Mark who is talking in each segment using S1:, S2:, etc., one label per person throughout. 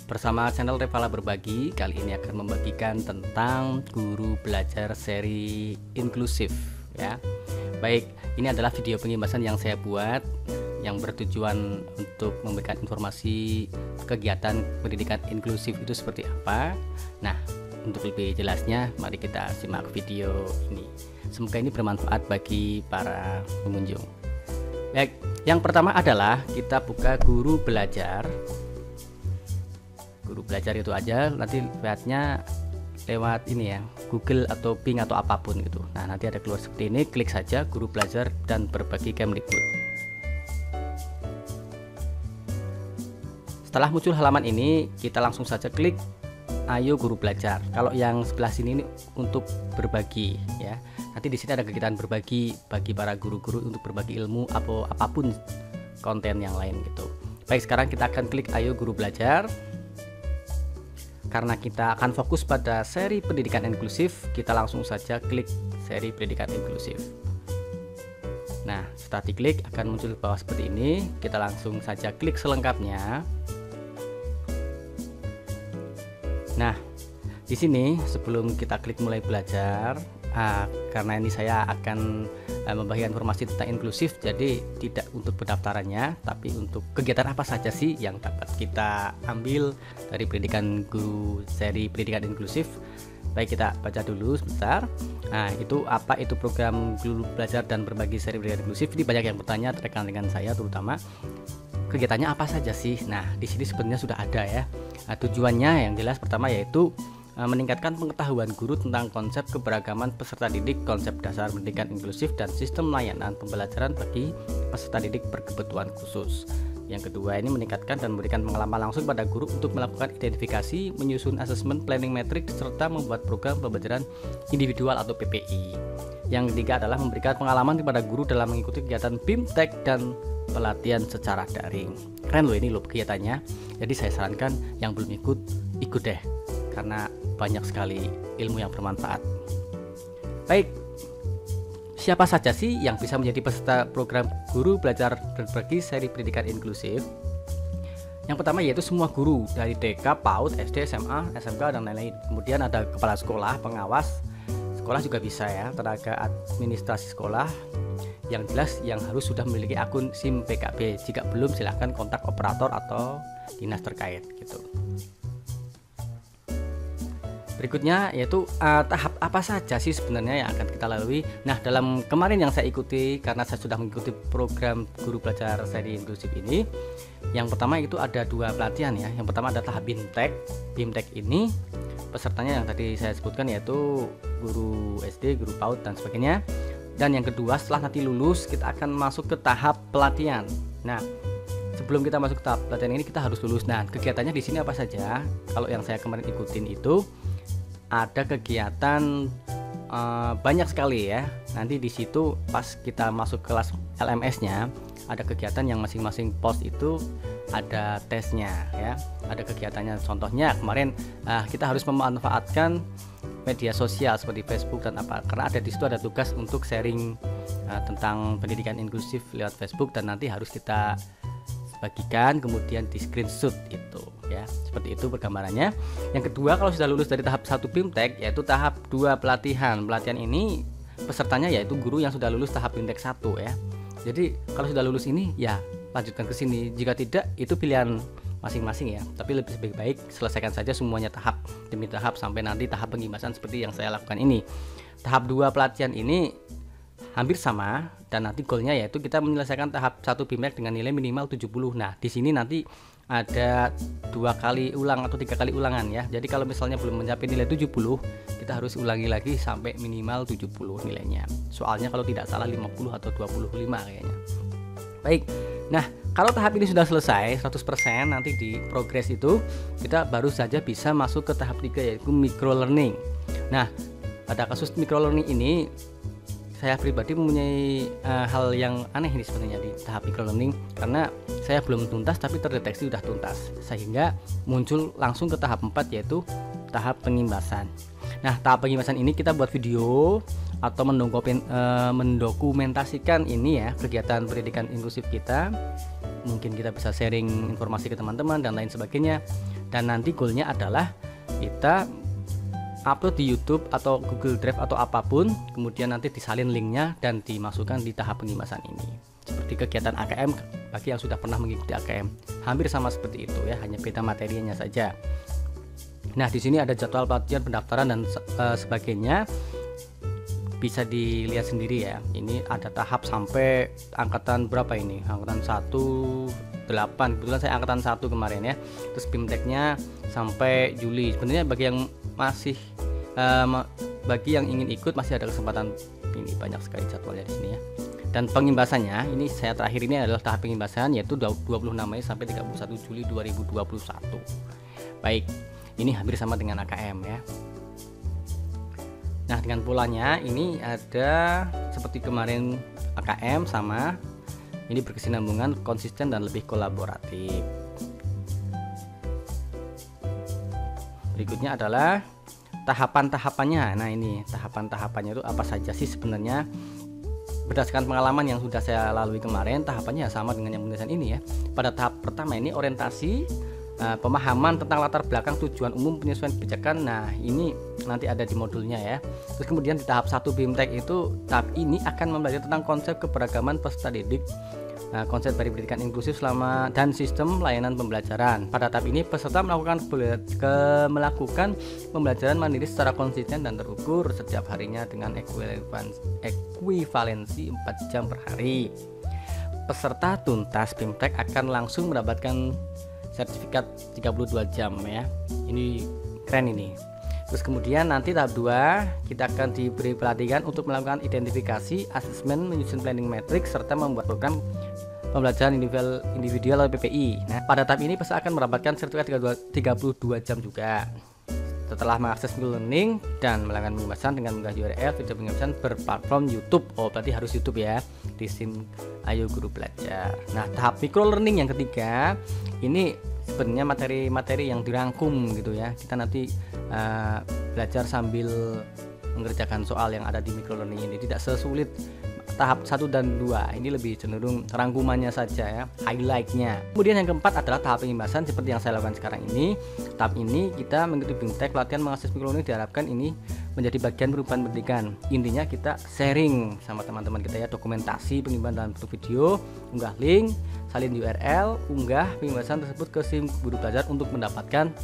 S1: Bersama channel Revala Berbagi, kali ini akan membagikan tentang guru belajar seri inklusif ya. Baik, ini adalah video pengibasan yang saya buat yang bertujuan untuk memberikan informasi kegiatan pendidikan inklusif itu seperti apa. Nah, untuk lebih jelasnya mari kita simak video ini. Semoga ini bermanfaat bagi para pengunjung. Baik, yang pertama adalah kita buka guru belajar. Guru belajar itu aja, nanti lihatnya lewat ini ya, Google atau Bing atau apapun gitu. Nah, nanti ada keluar seperti ini, klik saja guru belajar dan berbagi Kemdikbud. Setelah muncul halaman ini, kita langsung saja klik ayo guru belajar. Kalau yang sebelah sini ini untuk berbagi ya. Nanti di sini ada kegiatan berbagi bagi para guru-guru untuk berbagi ilmu atau apapun konten yang lain gitu. Baik, sekarang kita akan klik ayo guru belajar. Karena kita akan fokus pada seri pendidikan inklusif, kita langsung saja klik seri pendidikan inklusif. Nah, setelah diklik akan muncul di bawah seperti ini. Kita langsung saja klik selengkapnya. Nah, di sini sebelum kita klik mulai belajar, karena ini saya akan membagikan informasi tentang inklusif, jadi tidak untuk pendaftarannya, tapi untuk kegiatan apa saja sih yang dapat kita ambil dari pendidikan guru seri pendidikan inklusif. Baik, kita baca dulu sebentar. Nah, itu apa itu program guru belajar dan berbagi seri pendidikan inklusif? Ini banyak yang bertanya terkait dengan saya, terutama kegiatannya apa saja sih. Nah, di sini sebenarnya sudah ada ya. Nah, tujuannya yang jelas pertama yaitu meningkatkan pengetahuan guru tentang konsep keberagaman peserta didik, konsep dasar pendidikan inklusif, dan sistem layanan pembelajaran bagi peserta didik berkebutuhan khusus. Yang kedua, ini meningkatkan dan memberikan pengalaman langsung pada guru untuk melakukan identifikasi, menyusun asesmen planning metrik, serta membuat program pembelajaran individual atau PPI. Yang ketiga adalah memberikan pengalaman kepada guru dalam mengikuti kegiatan BIMTEK dan pelatihan secara daring. Keren loh ini loh kegiatannya. Jadi saya sarankan yang belum ikut deh, karena banyak sekali ilmu yang bermanfaat. Baik, siapa saja sih yang bisa menjadi peserta program guru belajar berbagi seri pendidikan inklusif? Yang pertama yaitu semua guru dari TK, PAUD, SD, SMA, SMK, dan lain-lain. Kemudian ada kepala sekolah, pengawas sekolah juga bisa ya, tenaga administrasi sekolah. Yang jelas yang harus sudah memiliki akun SIM PKB. Jika belum, silahkan kontak operator atau dinas terkait gitu. Berikutnya yaitu tahap apa saja sih sebenarnya yang akan kita lalui. Nah, dalam kemarin yang saya ikuti, karena saya sudah mengikuti program guru belajar seri inklusif ini, yang pertama itu ada 2 pelatihan ya. Yang pertama ada tahap BIMTEK. BIMTEK ini pesertanya yang tadi saya sebutkan yaitu guru SD, guru PAUD, dan sebagainya. Dan yang kedua, setelah nanti lulus kita akan masuk ke tahap pelatihan. Nah, sebelum kita masuk ke tahap pelatihan ini kita harus lulus. Nah, kegiatannya di sini apa saja? Kalau yang saya kemarin ikutin itu ada kegiatan banyak sekali ya. Nanti di situ pas kita masuk kelas LMS-nya ada kegiatan yang masing-masing pos itu ada tesnya ya. Ada kegiatannya. Contohnya kemarin kita harus memanfaatkan media sosial seperti Facebook dan apa, karena ada di situ ada tugas untuk sharing tentang pendidikan inklusif lewat Facebook, dan nanti harus kita bagikan kemudian di screenshot itu ya. Seperti itu pergambarannya. Yang kedua, kalau sudah lulus dari tahap 1 BIMTEK yaitu tahap 2 pelatihan. Pelatihan ini pesertanya yaitu guru yang sudah lulus tahap BIMTEK 1 ya. Jadi kalau sudah lulus ini ya lanjutkan ke sini. Jika tidak, itu pilihan masing-masing ya, tapi lebih baik selesaikan saja semuanya tahap demi tahap sampai nanti tahap pengibasan seperti yang saya lakukan ini. Tahap 2 pelatihan ini hampir sama, dan nanti goalnya yaitu kita menyelesaikan tahap 1 BIMTEK dengan nilai minimal 70. Nah, di sini nanti ada 2 kali ulang atau 3 kali ulangan ya. Jadi kalau misalnya belum mencapai nilai 70, kita harus ulangi lagi sampai minimal 70 nilainya. Soalnya kalau tidak salah 50 atau 25 kayaknya. Baik. Nah, kalau tahap ini sudah selesai 100%, nanti di progres itu kita baru saja bisa masuk ke tahap 3 yaitu micro learning. Nah, pada kasus micro learning ini saya pribadi mempunyai hal yang aneh ini sebenarnya di tahap micro learning, karena saya belum tuntas tapi terdeteksi sudah tuntas, sehingga muncul langsung ke tahap 4 yaitu tahap pengimbasan. Nah, tahap pengimbasan ini kita buat video atau mendokumentasikan ini ya, kegiatan pendidikan inklusif kita. Mungkin kita bisa sharing informasi ke teman-teman dan lain sebagainya. Dan nanti goalnya adalah kita upload di YouTube atau Google Drive atau apapun, kemudian nanti disalin linknya dan dimasukkan di tahap pengemasan ini. Seperti kegiatan AKM bagi yang sudah pernah mengikuti AKM, hampir sama seperti itu ya, hanya beda materinya saja. Nah, di sini ada jadwal pelatihan, pendaftaran dan sebagainya. Bisa dilihat sendiri ya. Ini ada tahap sampai angkatan berapa ini? Angkatan 18. Kebetulan saya angkatan 1 kemarin ya. Terus BIMTEK-nya sampai Juli. Sebenarnya bagi yang masih bagi yang ingin ikut masih ada kesempatan, ini banyak sekali jadwalnya di sini ya. Dan pengimbasannya ini saya terakhir ini adalah tahap pengimbasan, yaitu 26 Mei sampai 31 Juli 2021. Baik, ini hampir sama dengan AKM ya. Nah, dengan polanya ini ada seperti kemarin AKM sama, ini berkesinambungan, konsisten dan lebih kolaboratif. Berikutnya adalah tahapan-tahapannya. Nah, ini tahapan-tahapannya itu apa saja sih sebenarnya? Berdasarkan pengalaman yang sudah saya lalui kemarin, tahapannya sama dengan yang penulisan ini ya. Pada tahap pertama ini orientasi, pemahaman tentang latar belakang, tujuan umum, penyesuaian kebijakan. Nah, ini nanti ada di modulnya ya. Terus kemudian di tahap 1 BIMTEK itu, tahap ini akan mempelajari tentang konsep keberagaman peserta didik, konsep dari pendidikan inklusif selama dan sistem layanan pembelajaran. Pada tahap ini peserta melakukan pembelajaran mandiri secara konsisten dan terukur setiap harinya dengan ekuivalensi 4 jam per hari. Peserta tuntas BIMTEK akan langsung mendapatkan sertifikat 32 jam ya. Ini keren ini. Terus kemudian nanti tahap 2 kita akan diberi pelatihan untuk melakukan identifikasi, asesmen, menyusun planning matrix serta membuat program pembelajaran individual atau PPI. Nah, pada tahap ini peserta akan mendapatkan sertifikat 32 jam juga. Setelah mengakses learning dan melakukan pengemasan dengan mengunggah URL video pengemasan berplatform YouTube. Oh, berarti harus YouTube ya. Di SIM Ayo Guru Belajar. Nah, tahap micro learning yang ketiga ini sebenarnya materi-materi yang dirangkum gitu ya. Kita nanti belajar sambil mengerjakan soal yang ada di micro learning ini. Tidak sesulit tahap 1 dan 2. Ini lebih cenderung rangkumannya saja ya, highlightnya. Kemudian yang keempat adalah tahap pengimbasan seperti yang saya lakukan sekarang ini. Tahap ini kita mengikuti BIMTEK, pelatihan mengakses micro learning diharapkan ini menjadi bagian perubahan pendidikan. Intinya kita sharing sama teman-teman kita ya, dokumentasi pengimbasan dalam bentuk video, unggah link, salin URL, unggah pengimbasan tersebut ke SIM Guru Belajar untuk mendapatkan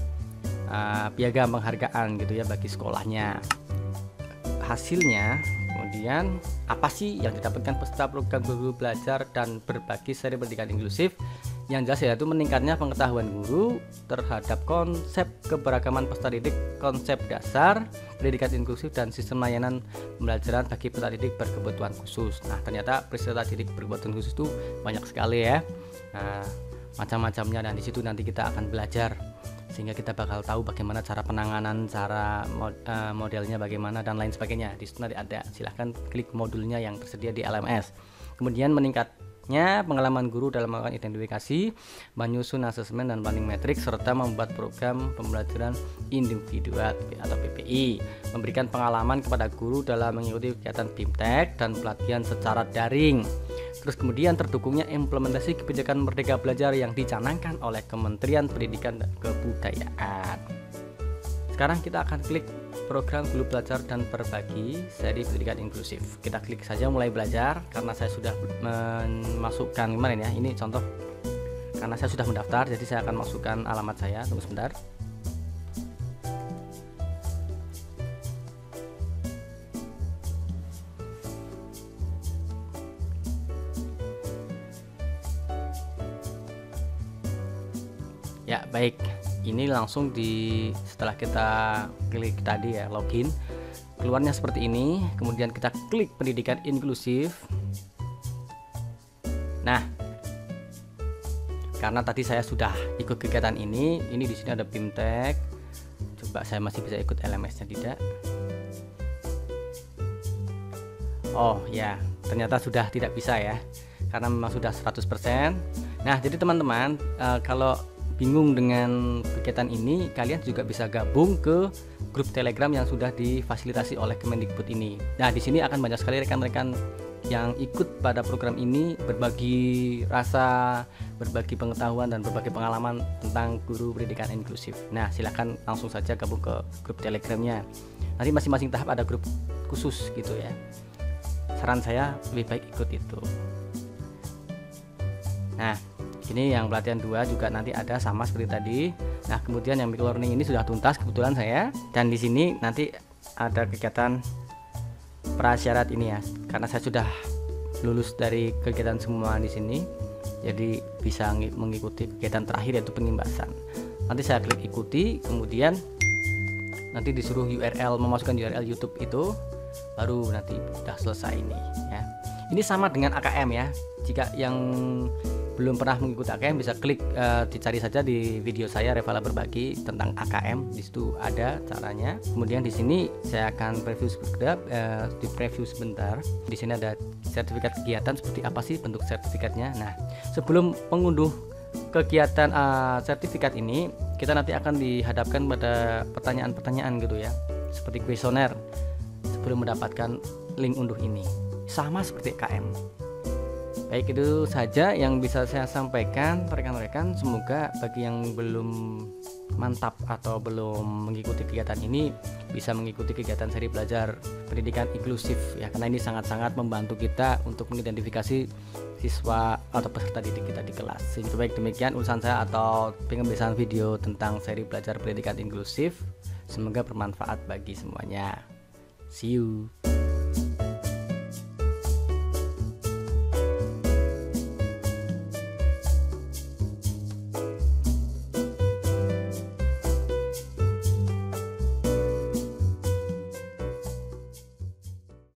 S1: piagam penghargaan gitu ya bagi sekolahnya. Hasilnya kemudian apa sih yang didapatkan peserta program Guru Belajar dan berbagi seri pendidikan inklusif? Yang jelas yaitu meningkatnya pengetahuan guru terhadap konsep keberagaman peserta didik, konsep dasar pendidikan inklusif dan sistem layanan pembelajaran bagi peserta didik berkebutuhan khusus. Nah, ternyata peserta didik berkebutuhan khusus itu banyak sekali ya, macam-macamnya, dan di situ nanti kita akan belajar sehingga kita bakal tahu bagaimana cara penanganan, cara modelnya bagaimana dan lain sebagainya. Di situ nanti ada, silahkan klik modulnya yang tersedia di LMS. Kemudian meningkatnya pengalaman guru dalam melakukan identifikasi, menyusun asesmen dan planning matrix serta membuat program pembelajaran individual atau PPI, memberikan pengalaman kepada guru dalam mengikuti kegiatan BIMTEK dan pelatihan secara daring. Terus kemudian terdukungnya implementasi kebijakan Merdeka Belajar yang dicanangkan oleh Kementerian Pendidikan dan Kebudayaan. Sekarang kita akan klik program Guru Belajar dan Berbagi seri pendidikan inklusif. Kita klik saja mulai belajar, karena saya sudah memasukkan kemarin ya, ini contoh karena saya sudah mendaftar, jadi saya akan masukkan alamat saya. Tunggu sebentar. Ya, baik. Ini langsung setelah kita klik tadi ya, login, keluarnya seperti ini. Kemudian kita klik pendidikan inklusif. Nah, karena tadi saya sudah ikut kegiatan ini di sini ada BIMTEK. Coba saya masih bisa ikut LMS-nya tidak? Oh ya, ternyata sudah tidak bisa ya, karena memang sudah 100%. Nah, jadi teman-teman, kalau bingung dengan kegiatan ini, kalian juga bisa gabung ke grup Telegram yang sudah difasilitasi oleh Kemendikbud ini. Nah, di sini akan banyak sekali rekan-rekan yang ikut pada program ini berbagi rasa, berbagi pengetahuan dan berbagi pengalaman tentang guru pendidikan inklusif. Nah, silakan langsung saja gabung ke grup Telegramnya. Nanti masing-masing tahap ada grup khusus gitu ya. Saran saya lebih baik ikut itu. Nah, ini yang pelatihan 2 juga nanti ada sama seperti tadi. Nah, kemudian yang micro learning ini sudah tuntas kebetulan saya, dan di sini nanti ada kegiatan prasyarat ini ya, karena saya sudah lulus dari kegiatan semua di sini, jadi bisa mengikuti kegiatan terakhir yaitu pengimbasan. Nanti saya klik ikuti, kemudian nanti disuruh URL, memasukkan URL YouTube itu, baru nanti sudah selesai ini ya. Ini sama dengan AKM ya. Jika yang belum pernah mengikuti AKM bisa klik dicari saja di video saya Revala berbagi tentang AKM, di situ ada caranya. Kemudian di sini saya akan preview sebentar. Di sini ada sertifikat kegiatan, seperti apa sih bentuk sertifikatnya. Nah, sebelum mengunduh kegiatan sertifikat ini, kita nanti akan dihadapkan pada pertanyaan-pertanyaan gitu ya, seperti kuesioner sebelum mendapatkan link unduh ini. Sama seperti KM. Baik, itu saja yang bisa saya sampaikan rekan-rekan. Semoga bagi yang belum mantap atau belum mengikuti kegiatan ini bisa mengikuti kegiatan seri belajar pendidikan inklusif ya, karena ini sangat-sangat membantu kita untuk mengidentifikasi siswa atau peserta didik kita di kelas. Sehingga baik demikian urusan saya atau pengembangan video tentang seri belajar pendidikan inklusif. Semoga bermanfaat bagi semuanya. See you.